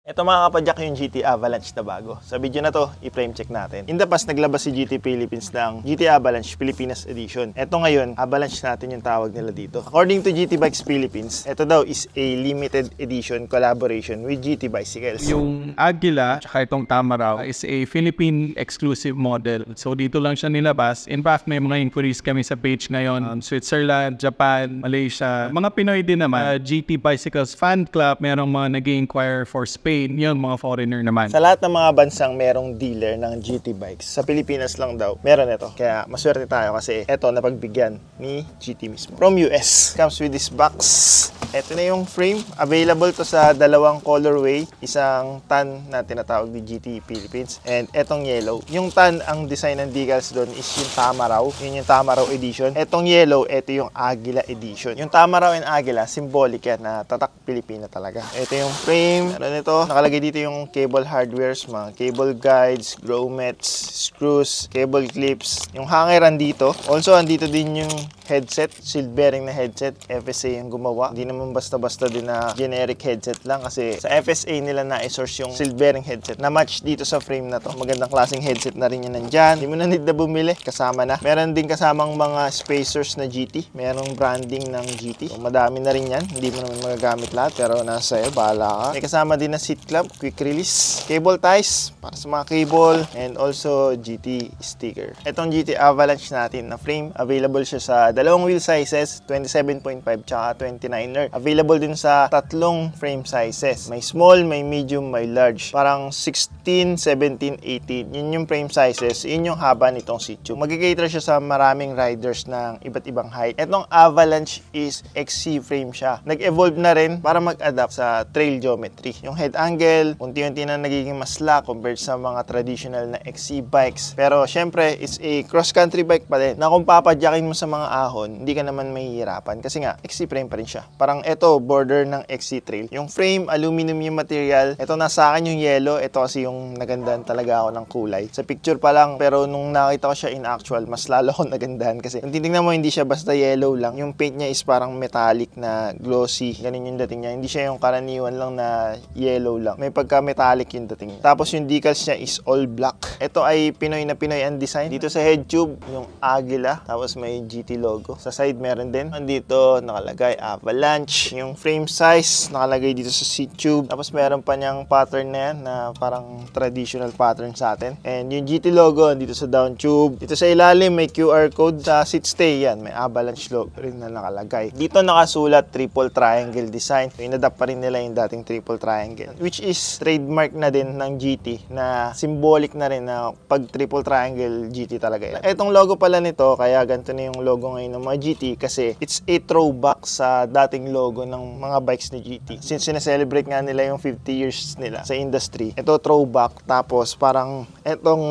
Ito mga kapadyak yung GT Avalanche na bago. Sa video na to, i-frame check natin. In the past, naglabas si GT Philippines ng GT Avalanche Pilipinas Edition. Ito ngayon, Avalanche natin yung tawag nila dito. According to GT Bikes Philippines, ito daw is a limited edition collaboration with GT Bicycles. Yung Agila, tsaka itong Tamaraw, is a Philippine exclusive model. So dito lang siya nilabas. In fact, may mga inquiries kami sa page ngayon. Switzerland, Japan, Malaysia. Mga Pinoy din naman. GT Bicycles Fan Club, merong mga nag-inquire for Spain. Yun, mga foreigner naman. Sa lahat ng mga bansang merong dealer ng GT Bikes, sa Pilipinas lang daw, meron ito. Kaya maswerte tayo kasi ito napagbigyan ni GT mismo. From US, comes with this box. Ito na yung frame. Available to sa dalawang colorway. Isang tan na tinatawag ni GT Philippines and etong yellow. Yung tan, ang design ng decals doon is yung Tamaraw. Yun yung Tamaraw edition. Etong yellow, ito yung Agila edition. Yung Tamaraw and Agila, symbolic yan na tatak Pilipina talaga. Ito yung frame. Ano nito? Nakalagay dito yung cable hardwares, mga cable guides, grommets, screws, cable clips. Yung hanger andito. Also, andito din yung headset, sealed bearing na headset. FSA yung gumawa. Hindi naman basta-basta din na generic headset lang kasi sa FSA nila na-source yung sealed bearing headset na match dito sa frame na to. Magandang klaseng headset na rin yun nandyan. Hindi mo na need na bumili. Kasama na. Meron din kasamang mga spacers na GT. Merong branding ng GT. So, madami na rin yan. Hindi mo naman magagamit lahat pero nasa iyo, bahala ka. May kasama din na seat clamp, quick release, cable ties para sa mga cable, and also GT sticker. Itong GT Avalanche natin na frame, available siya sa dalawang wheel sizes, 27.5 tsaka 29er. Available din sa tatlong frame sizes. May small, may medium, may large. Parang 16, 17, 18. Yun yung frame sizes. Yun yung haba nitong seat tube. Mag-cater siya sa maraming riders ng iba't ibang height. Itong Avalanche is XC frame siya. Nag-evolve na rin para mag-adapt sa trail geometry. Yung head angle, unti-unti na nagiging mas slack compared sa mga traditional na XC bikes. Pero syempre, it's a cross-country bike pa din na kung papadyakin mo sa mga ahon, hindi ka naman mahihirapan kasi nga, XC frame pa rin siya. Parang ito, border ng XC trail. Yung frame, aluminum yung material. Ito nasa akin yung yellow. Ito kasi yung nagandahan talaga ako ng kulay. Sa picture pa lang, pero nung nakita ko siya in actual, mas lalo ako nagandahan kasi kung titignan mo, hindi siya basta yellow lang. Yung paint niya is parang metallic na glossy. Ganun yung dating niya. Hindi siya yung karaniwan lang na yellow lang. May pagka-metallic yung dating. Tapos yung decals niya is all black. Ito ay Pinoy na Pinoy ang design. Dito sa head tube, yung Agila. Tapos may GT logo. Sa side meron din. Dito nakalagay Avalanche. Yung frame size nakalagay dito sa seat tube. Tapos meron pa niyang pattern na yan na parang traditional pattern sa atin. And yung GT logo dito sa down tube. Dito sa ilalim may QR code. Sa seat stay yan. May Avalanche logo rin na nakalagay. Dito nakasulat triple triangle design. So, inadapt pa rin nila yung dating triple triangle. Which is trademark na din ng GT na symbolic na rin na pag triple triangle GT talaga yan. Etong logo pala nito, kaya ganito na yung logo ngayon ng mga GT kasi it's a throwback sa dating logo ng mga bikes ni GT. Since sineselebrate nga nila yung 50 years nila sa industry, ito throwback tapos parang etong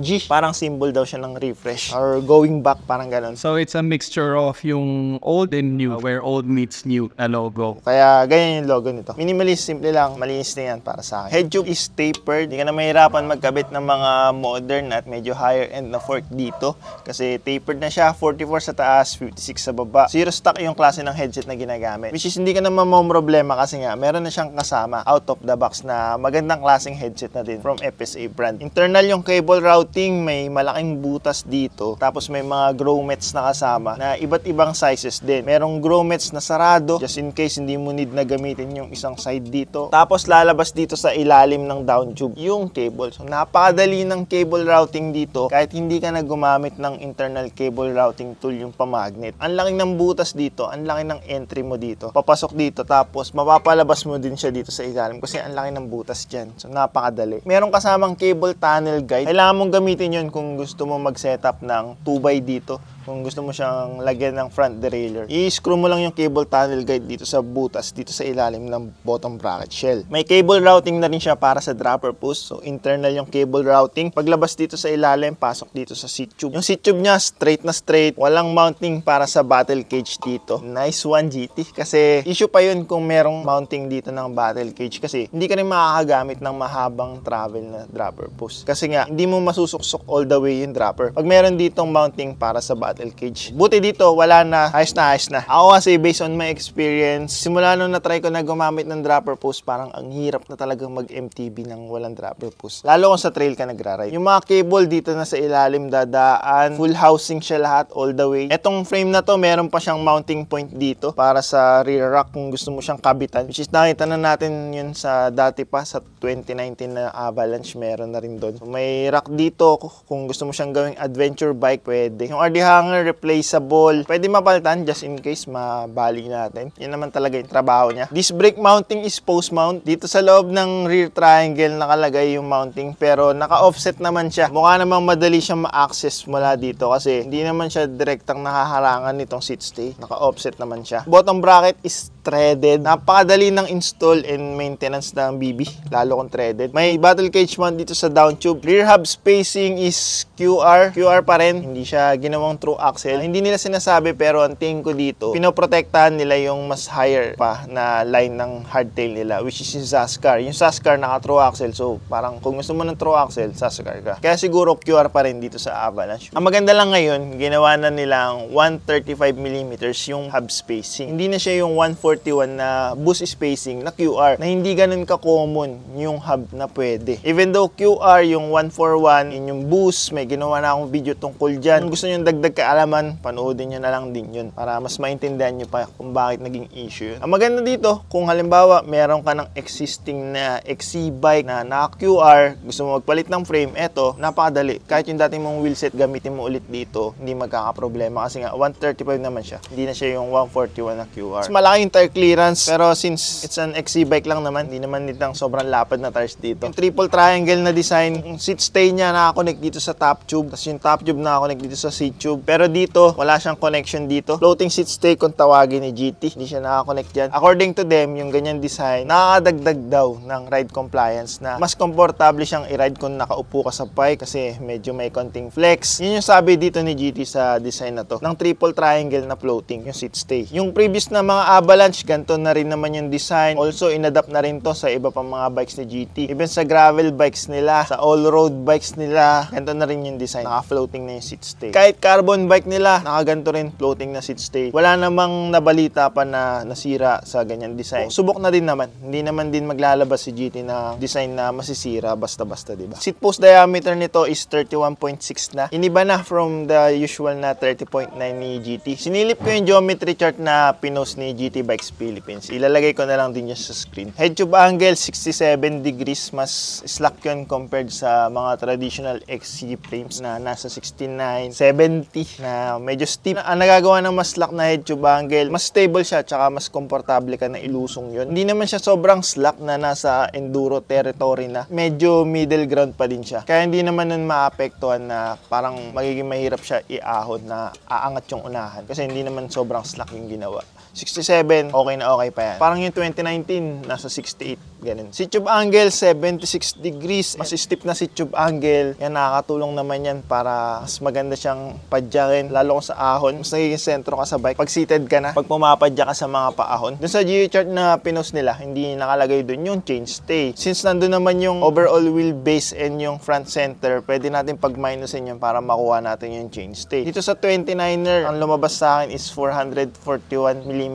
G, parang symbol daw siya ng refresh or going back, parang ganun. So it's a mixture of yung old and new, where old meets new na logo. Kaya ganyan yung logo nito. Minimalist, simple lang, malinis na yan para sa akin. Head tube is tapered. Hindi ka na mahirapan magkabit ng mga modern at medyo higher end na fork dito. Kasi tapered na siya, 44 sa taas, 56 sa baba. Zero stock yung klase ng headset na ginagamit. Which is hindi ka naman problema kasi nga, meron na siyang kasama out of the box na magandang klaseng headset na din from FSA brand. Internal yung cable routing, may malaking butas dito. Tapos may mga grommets na kasama na iba't ibang sizes din. Merong grommets na sarado, just in case hindi mo need na gamitin yung isang side dito. Tapos lalabas dito sa ilalim ng down tube yung cable. So napakadali ng cable routing dito kahit hindi ka na gumamit ng internal cable routing tool yung pamagnet. Ang laki ng butas dito, ang laki ng entry mo dito. Papasok dito tapos mapapalabas mo din siya dito sa ilalim kasi ang laki ng butas dyan. So napakadali. Meron kasamang cable tunnel guide. Kailangan mong gamitin yun kung gusto mo mag-setup ng 2x dito. Kung gusto mo siyang lagyan ng front derailleur, i-screw mo lang yung cable tunnel guide dito sa butas, dito sa ilalim ng bottom bracket shell. May cable routing na rin siya para sa dropper push. So internal yung cable routing. mounting. Paglabas dito sa ilalim, pasok dito sa seat tube. Yung seat tube niya, straight na straight. Walang mounting para sa battle cage dito. Nice one, GT. Kasi issue pa yun kung merong mounting dito ng battle cage. Kasi hindi ka rin makakagamit ng mahabang travel na dropper post. Kasi nga, hindi mo masusuksok all the way yung dropper. Pag meron ditong mounting para sa battle cage. Buti dito, wala na. Ayos na. Ako kasi, based on my experience, simula nung na-try ko na gumamit ng dropper post, parang ang hirap na talagang mag-MTB ng walang dropper post. Lalo kung sa trail ka nagra-ride. Yung mga cable dito na sa ilalim dadaan, full housing siya lahat all the way. Etong frame na to, meron pa siyang mounting point dito para sa rear rack kung gusto mo siyang kabitan. Which is nakita na natin yun sa dati pa, sa 2019 na Avalanche, meron na rin doon. So, may rack dito kung gusto mo siyang gawing adventure bike, pwede. Yung RD hanger, replaceable. Pwede mapalitan just in case mabali natin. Yan naman talaga yung trabaho niya. Disc brake mounting is post mount. Dito sa loob ng rear triangle nakalagay yung mounting pero naka-offset naman siya. Mukha namang madali siyang ma-access mula dito kasi hindi naman siya direktang nakaharangan nitong seat stay. Naka-offset naman siya. Bottom bracket is threaded. Napakadali ng install and maintenance ng BB, lalo kung threaded. May battle cage mount dito sa down tube. Rear hub spacing is QR. QR pa rin. Hindi siya ginawang true axle. Hindi nila sinasabi pero ang tingin ko dito, pinoprotektahan nila yung mas higher pa na line ng hardtail nila, which is yung Sascar. Yung Sascar naka true axle, so parang kung gusto mo ng true axle, Sascar ka. Kaya siguro QR pa rin dito sa Avalanche. Ang maganda lang ngayon, ginawa na nilang 135mm yung hub spacing. Hindi na siya yung 141 na boost spacing na QR, na hindi ganun ka-common yung hub na pwede. Even though QR, yung 141, yun yung boost, may ginawa na akong video tungkol dyan. Kung gusto nyo dagdag kaalaman, panoodin nyo na lang din yun para mas maintindihan nyo pa kung bakit naging issue yun. Ang maganda dito, kung halimbawa meron ka ng existing na XC bike na naka-QR, gusto mo magpalit ng frame, eto, napakadali. Kahit yung dating mong wheelset, gamitin mo ulit dito, hindi magkakaproblema kasi nga 135 naman siya. Hindi na siya yung 141 na QR. Mas malaki yung tire clearance, pero since it's an XC bike lang naman, hindi naman nitang sobrang lapad na tires dito. Yung triple triangle na design, yung seat stay niya nakakonect dito sa top tube, tapos yung top tube nakakonect dito sa seat tube. Pero dito, wala siyang connection dito. Floating seat stay kung tawagin ni GT, hindi siya nakakonect dyan. According to them, yung ganyan design, nakakadagdag daw ng ride compliance na mas komportable siyang i-ride kung nakaupo ka sa bike kasi medyo may konting flex. Yun yung sabi dito ni GT sa design na to, ng triple triangle na floating, yung seat stay. Yung previous na mga Avalanche, ganito na rin naman yung design. Also, inadapt na rin to sa iba pang mga bikes ni GT. Even sa gravel bikes nila, sa all-road bikes nila, ganito na rin yung design. Naka-floating na yung seat stay. Kahit carbon bike nila, nakaganto rin floating na seat stay. Wala namang nabalita pa na nasira sa ganyan design. Subok na din naman. Hindi naman din maglalabas si GT na design na masisira basta-basta, diba? Seat post diameter nito is 31.6 na. Iniba na from the usual na 30.9 ni GT. Sinilip ko yung geometry chart na pinost ni GT Bikes Philippines. Ilalagay ko na lang din yun sa screen. Head tube angle, 67 degrees. Mas slack yun compared sa mga traditional XC frames na nasa 69, 70 na medyo steep. Ang nagagawa ng mas slack na head tube angle, mas stable siya tsaka mas komportable ka na ilusong yun. Hindi naman siya sobrang slack na nasa enduro territory na. Medyo middle ground pa din siya. Kaya hindi naman nun maapektuhan na parang magiging mahirap siya iahon na aangat yung unahan. Kasi hindi naman sobrang slack yung ginawa. 67, okay na okay pa yan. Parang yung 2019, nasa 68, ganun. Seat tube angle, 76 degrees. Mas steep na seat tube angle. Yan, nakakatulong naman yan para mas maganda siyang padyakin. Lalo kung sa ahon, mas nagiging sentro ka sa bike. Pag seated ka na, pag pumapadya ka sa mga paahon. Dun sa geo-chart na pinost nila, hindi nakalagay dun yung change stay. Since nandun naman yung overall wheelbase and yung front center, pwede natin pag-minusin yun para makuha natin yung change stay. Dito sa 29er, ang lumabas sa akin is 441mm.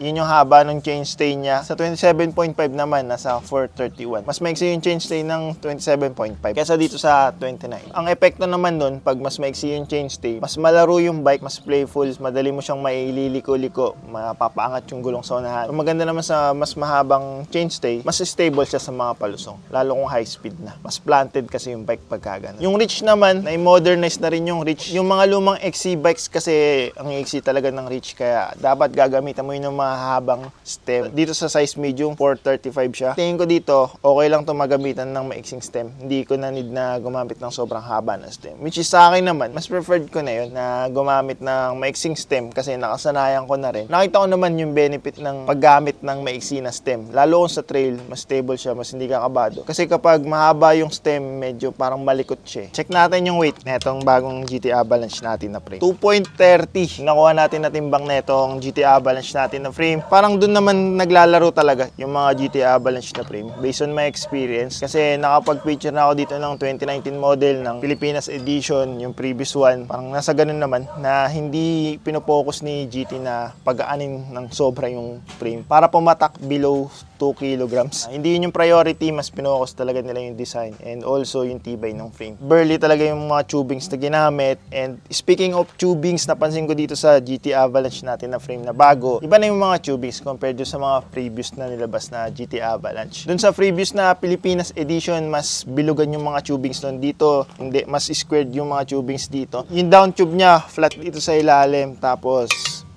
Yun yung haba ng chain stay niya. Sa 27.5 naman, nasa 431. Mas maiksi yung chain stay ng 27.5 kaysa dito sa 29. Ang epekto naman nun, pag mas maiksi yung chain stay, mas malaro yung bike, mas playful, madali mo siyang maililiko-liko, mapapaangat yung gulong sa unahan. Ang maganda naman sa mas mahabang chain stay, mas stable siya sa mga palusong. Lalo kung high speed na. Mas planted kasi yung bike pagka ganun. Yung reach naman, na-modernize na rin yung reach. Yung mga lumang XC bikes kasi, ang XC talaga ng reach, kaya dapat gagamitan mo yun ng mga habang stem. Dito sa size medium, 435 siya. tingin ko dito, okay lang to magamitan ng maiksing stem. Hindi ko na need na gumamit ng sobrang haba ng stem. Which is sa akin naman, mas preferred ko na yun na gumamit ng maiksing stem kasi nakasanayan ko na rin. Nakita ko naman yung benefit ng paggamit ng maiksi na stem. Lalo kung sa trail, mas stable siya, mas hindi kakabado. Kasi kapag mahaba yung stem, medyo parang malikot siya. Check natin yung weight na itong bagong GT Avalanche natin na frame. 2.30. Nakuha natin na timbang na itong GT Avalanche natin na frame. Parang dun naman naglalaro talaga yung mga GT Avalanche na frame based on my experience kasi nakapag-feature na ako dito ng 2019 model ng Pilipinas edition, yung previous one parang nasa ganun naman na hindi pinopokus ni GT na pag-aanin ng sobra yung frame para pumatak below 2 kilograms. Hindi yun yung priority, mas pinokus talaga nila yung design and also yung tibay ng frame. Burly talaga yung mga tubings na ginamit, and speaking of tubings, napansin ko dito sa GT Avalanche natin na frame na bago, iba na yung mga tubings compared sa mga previous na nilabas na GT Avalanche. Dun sa previous na Pilipinas edition, mas bilugan yung mga tubings nun. Dito, hindi, mas squared yung mga tubings dito. Yung down tube niya, flat dito sa ilalim, tapos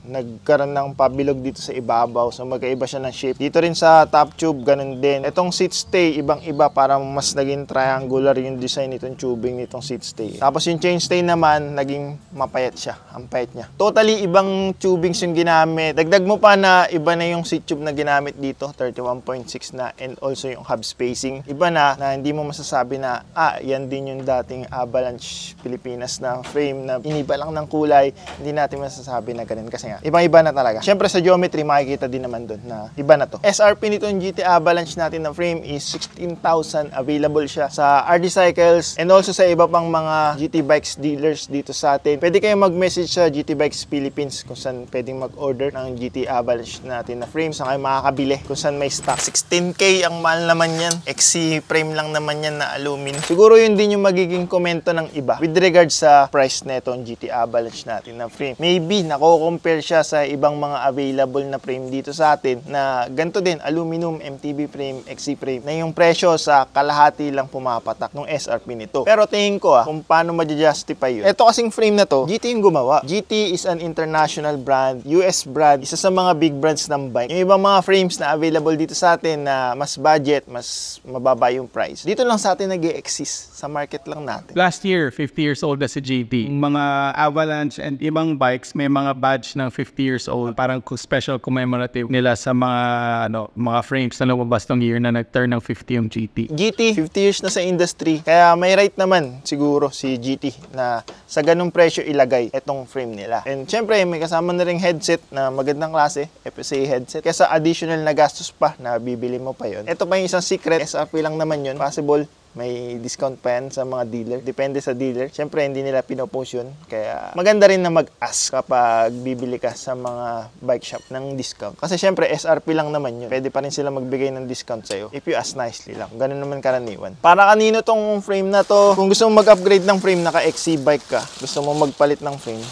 nagkaroon ng pabilog dito sa ibabaw. So magkaiba siya ng shape. Dito rin sa top tube, ganun din. Itong seat stay, ibang-iba para mas naging triangular yung design nitong tubing nitong seat stay. Tapos yung chain stay naman, naging mapayat siya. Ang payat niya. Totally ibang tubings yung ginamit. Dagdag mo pa na iba na yung seat tube na ginamit dito, 31.6 na, and also yung hub spacing. Iba na hindi mo masasabi na, yan din yung dating Avalanche Pilipinas na frame na iniba lang ng kulay. Hindi natin masasabi na ganun kasi nga ibang-iba na talaga. Siyempre sa geometry, makikita din naman doon na iba na to. SRP nito yung GT Avalanche natin na frame is 16,000. Available siya sa RD Cycles and also sa iba pang mga GT Bikes dealers dito sa atin. Pwede kayong mag-message sa GT Bikes Philippines kung saan pwedeng mag-order ng GT Avalanche natin na frame. Saan kayo makakabili, kung saan may stock. 16K ang mahal naman yan. XC frame lang naman yan na aluminum. Siguro yun din yung magiging komento ng iba with regards sa price na itong GT Avalanche natin na frame. Maybe nako-compare siya sa ibang mga available na frame dito sa atin na ganito din, aluminum, MTB frame, XC frame, na yung presyo sa kalahati lang pumapatak ng SRP nito. Pero tingin ko kung paano ma-justify yun. Ito kasing frame na to, GT yung gumawa. GT is an international brand, US brand, isa sa mga big brands ng bike. Yung ibang mga frames na available dito sa atin na mas budget, mas mababa yung price. Dito lang sa atin nag-e-exist, sa market lang natin. Last year, 50 years old na si GT. Yung mga Avalanche and ibang bikes, may mga badge ng 50 years old. Parang special commemorative nila sa mga frames na lumabas ng year na nag-turn ng 50 yung GT. GT, 50 years na sa industry. Kaya may right naman siguro si GT na sa ganung presyo ilagay itong frame nila. And syempre, may kasama na ring headset na magandang klase, FSA headset. Kaya sa additional na gastos pa na bibili mo pa yon. Ito pa yung isang secret, SRP lang naman yun. Possible may discount pa yan sa mga dealer. Depende sa dealer. Siyempre, hindi nila pinopost yun. Kaya maganda rin na mag-ask kapag bibili ka sa mga bike shop ng discount. Kasi siyempre, SRP lang naman yun. Pwede pa rin sila magbigay ng discount sa'yo if you ask nicely lang. Ganun naman karaniwan. Para kanino tong frame na to? Kung gusto mo mag-upgrade ng frame, naka-XC bike ka. Gusto mo magpalit ng frame.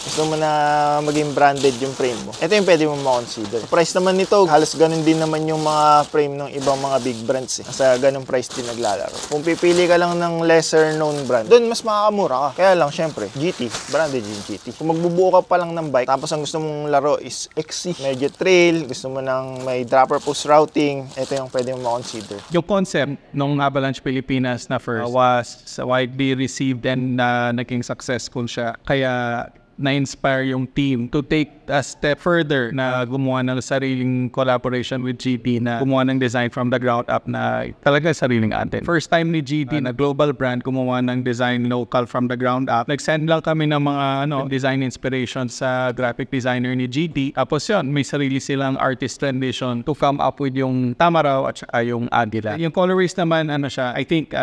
Gusto mo na maging branded yung frame mo. Ito yung pwede mo ma-consider. Price naman nito, halos ganun din naman yung mga frame ng ibang mga big brands. Sa ganung price din naglalaro. Kung pipili ka lang ng lesser known brand, doon mas makakamura ka. Kaya lang, syempre, GT. Branded yung GT. Kung magbubuo ka pa lang ng bike, tapos ang gusto mong laro is XC, medyo trail, gusto mo ng may dropper post routing, ito yung pwede mo ma-consider. Yung concept ng Avalanche Pilipinas na first was widely received and naging successful siya. Kaya na-inspire yung team to take a step further na gumawa ng sariling collaboration with GT na gumawa ng design from the ground up na talaga sariling atin. First time ni GT na global brand gumawa ng design local from the ground up. Nag-send lang kami ng mga design inspiration sa graphic designer ni GT. Tapos yun, may sarili silang artist rendition to come up with yung Tamaraw at saka yung Agila. Yung colorways naman, I think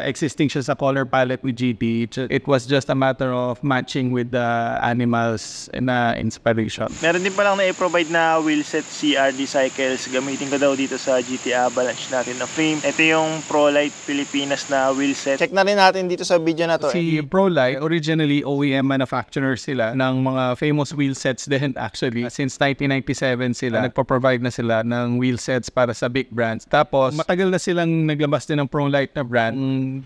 existing siya sa color palette with GT. It was just a matter of matching with the animals na inspiration. Meron din palang na-provide na wheelset si RD Cycles. Gamitin ko daw dito sa GT Avalanche natin na frame. Ito yung ProLite Pilipinas na wheelset. Check na rin natin dito sa video na to. Si ProLite, originally OEM manufacturer sila ng mga famous wheelsets din actually. Since 1997 sila, nagpo-provide na sila ng wheelsets para sa big brands. Tapos, matagal na silang naglabas din ng ProLite na brand.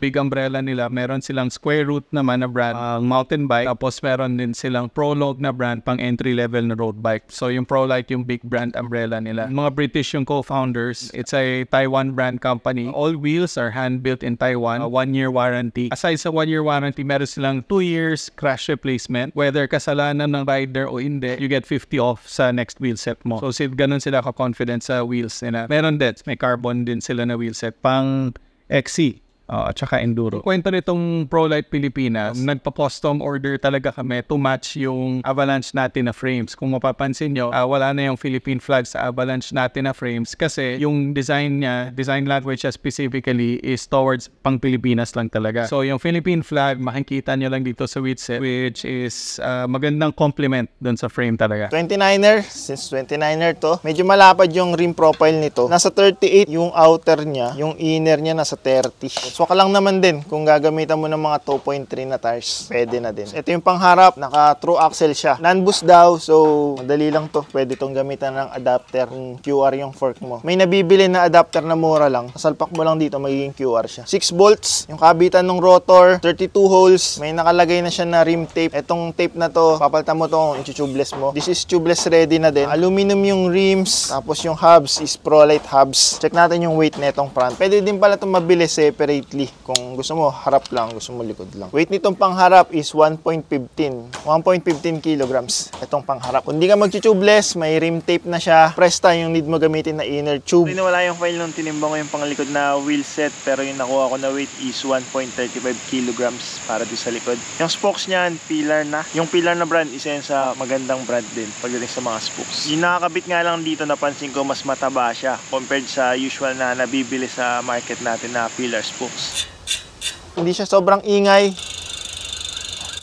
Big umbrella nila, meron silang Square Root naman na brand, mountain bike. Tapos, meron din silang Prologue na brand pang entry level na road bike. So yung ProLite yung big brand umbrella nila. Mga British yung co-founders. It's a Taiwan brand company. All wheels are hand-built in Taiwan. 1-year warranty. Aside sa 1-year warranty, meron silang 2 years crash replacement. Whether kasalanan ng rider o hindi, you get 50 off sa next wheel set mo. So ganun sila ka-confident sa wheels nila. Meron din, may carbon din sila na wheel set. Pang XC. At saka enduro. Kwento nitong ProLite Pilipinas, nagpa-custom order talaga kami to match yung Avalanche natin na frames. Kung mapapansin nyo, wala na yung Philippine flag sa Avalanche natin na frames kasi yung design niya, design language niya specifically is towards pang Pilipinas lang talaga. So yung Philippine flag, makikita nyo lang dito sa wheelset, which is magandang complement dun sa frame talaga. 29er, since 29er to, medyo malapad yung rim profile nito. Nasa 38 yung outer niya, yung inner niya nasa 30. So ka lang naman din kung gagamitan mo ng mga 2.3 na tires, pwede na din. Ito yung pangharap, naka true axle siya. Non-boost daw, so madali lang to. Pwede tong gamitan ng adapter, kung QR yung fork mo. May nabibili na adapter na mura lang. Kasalpak mo lang dito, magiging QR siya. 6 bolts, yung kabitan ng rotor, 32 holes. May nakalagay na siya na rim tape. Etong tape na to, papalitan mo to, i-tubeless mo. This is tubeless ready na din. Aluminum yung rims, tapos yung hubs is ProLite hubs. Check natin yung weight netong front. Pwede din pala itong mabili separate. Kung gusto mo harap lang, gusto mo likod lang. Weight nitong pangharap is 1.15 kilograms. Itong pangharap. Kung di ka mag-tubeless, may rim tape na siya. Presta yung need mo gamitin na inner tube. Wala yung file nung tinimbang ko yung panglikod na wheel set, pero yung nakuha ko na weight is 1.35 kilograms para doon sa likod. Yung spokes niyan, pillar na. Yung pillar na brand, isa yun sa magandang brand din pagdating sa mga spokes. Yung nakakabit nga lang dito, napansin ko mas mataba siya compared sa usual na nabibili sa market natin na pillar spokes. Hindi siya sobrang ingay.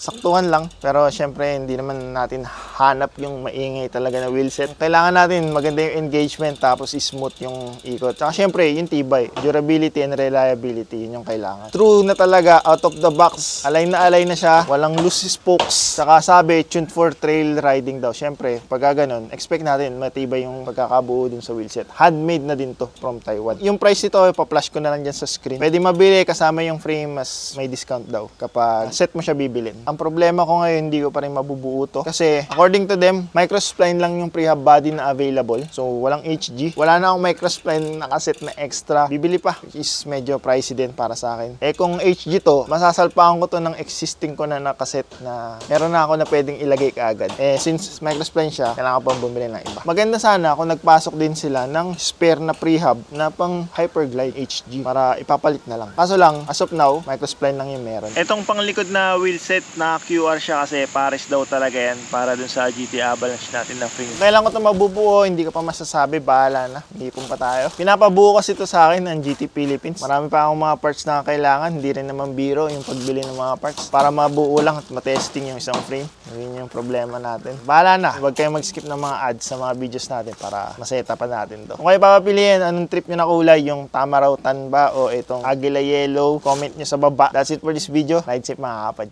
Saktuhan lang. Pero syempre, hindi naman natin hanap yung maingay talaga na wheelset. Kailangan natin maganda yung engagement tapos smooth yung ikot. Tsaka syempre, yung tibay. Durability and reliability, yun yung kailangan. True na talaga, out of the box. Align na siya. Walang loose spokes. Tsaka sabi, tuned for trail riding daw. Syempre, pagka ganun, expect natin matibay yung pagkakabuo dun sa wheelset. Handmade na din to from Taiwan. Yung price nito, pa-flash ko na lang dyan sa screen. Pwede mabili kasama yung frame, mas may discount daw kapag set mo siya bibilin. Ang problema ko ngayon, hindi ko pa rin mabubuo to. Kasi, according to them, microspline lang yung prehab body na available. So, walang HG. Wala na akong microspline nakaset na extra. Bibili pa, which is medyo pricey din para sa akin. Eh, kung HG to, masasalpakan ko to ng existing ko na nakaset na meron na ako na pwedeng ilagay kaagad. Eh, since microspline siya, kailangan pa bumili ng iba. Maganda sana kung nagpasok din sila ng spare na prehab na pang Hyperglide HG para ipapalit na lang. Kaso lang, as of now, microspline lang yung meron. Etong panglikod na wheelset na QR siya kasi pares daw talaga yan para dun sa GT Avalanche natin na frame. Kailan ko ito mabubuo, hindi ko pa masasabi, bahala na. Ipon pa tayo. Pinapabuo kasi ito sa akin ng GT Philippines. Marami pa akong mga parts na kailangan, hindi rin naman biro yung pagbili ng mga parts. Para mabuo lang at matesting yung isang frame. Yun yung problema natin. Bahala na. Huwag kayong mag-skip ng mga ads sa mga videos natin para maseta pa natin to. Kung kayo papapiliin, anong trip nyo na kulay? Yung Tamaraw Tan ba o itong Agila Yellow? Comment nyo sa baba. That's it for this video. Ride safe mga kapad.